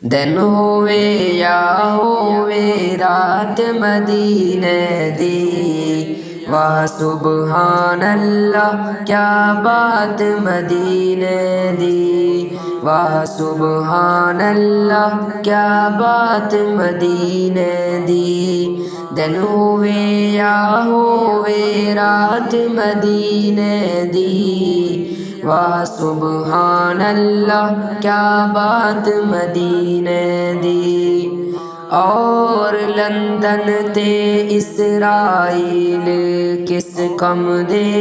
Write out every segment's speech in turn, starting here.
دن ہوئے یا ہوئے رات مدینے دی، واہ سبحان اللہ کیا بات مدینے دی، واہ سبحان اللہ کیا بات مدینے دی۔ دن ہوئے یا ہوئے رات مدینے دی، واہ سبحان اللہ کیا بات مدینے دی۔ اور لندن تے اسرائیل کس کم دے،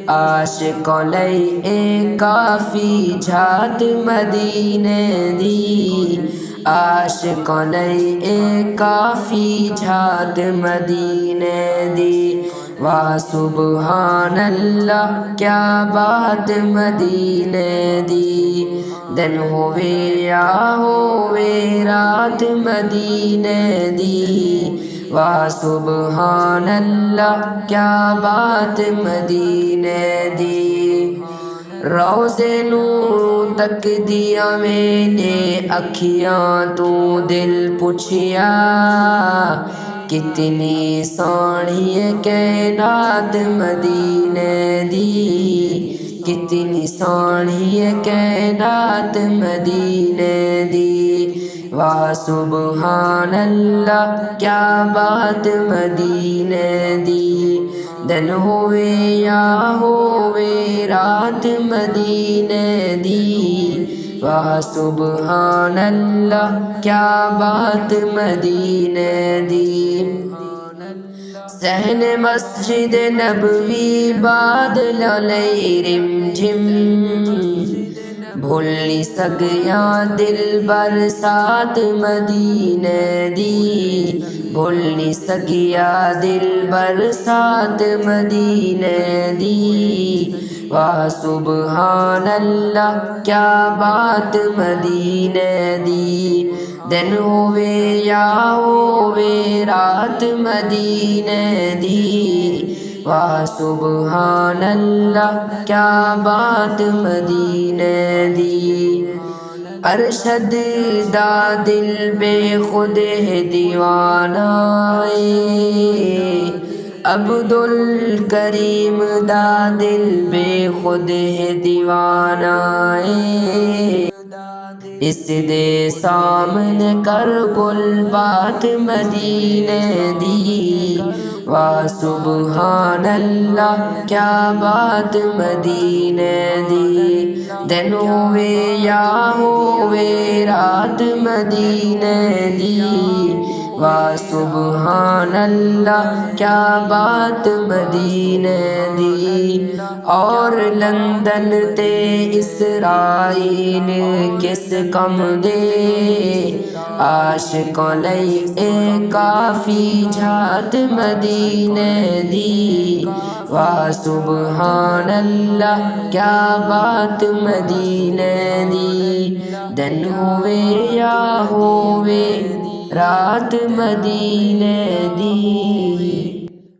عاشقاں لئی اے کافی جھات مدینے دی، عاشقاں لئی اے کافی جھات مدینے دی، واہ سبحان اللہ کیا بات مدینے دی۔ دن ہوئے یا ہوئے رات مدینے دی، واہ سبحان اللہ کیا بات مدینے دی۔ روزے نو تک دیا میں نے اکھیاں تو دل پچھیا، کتنی سوہنی ہے کائنات مدینے دی، کتنی سوہنی ہے کائنات مدینے دی، واہ سبحان اللہ کیا بات مدینے دی۔ دن ہوئے یا ہوئے رات مدینے دی، واہ سبحان اللہ کیا بات مدینے دی۔ صحن مسجد نبوی بادل لئی رم جھم، بھول نہیں سکیا دل برسات مدینے دی، بھول نہیں سکیا دل برسات مدینے دی، واہ سبحان اللہ کیا بات مدینے دی۔ دن ہوئے یا ہوئے رات مدینے دی، واہ سبحان اللہ کیا بات مدینے دی۔ ارشد دا دل بے خود ہے دیوانہ، عبدالکریم دا دل بے خود ہے دیوانہ، اس دے سامنے کر کل بات مدینے دی، واہ سبحان اللہ کیا بات مدینے دی۔ دن ہوئے یا ہوئے رات مدینے دی، واہ سبحان اللہ کیا بات مدینے دی۔ اور لندن تے اسرائیل کس کم دے، عاشقاں لئی اے کافی جھات مدینے دی، واہ سبحان اللہ کیا بات مدینے دی۔ دن ہوئے یا ہوئے رات مدینے دی۔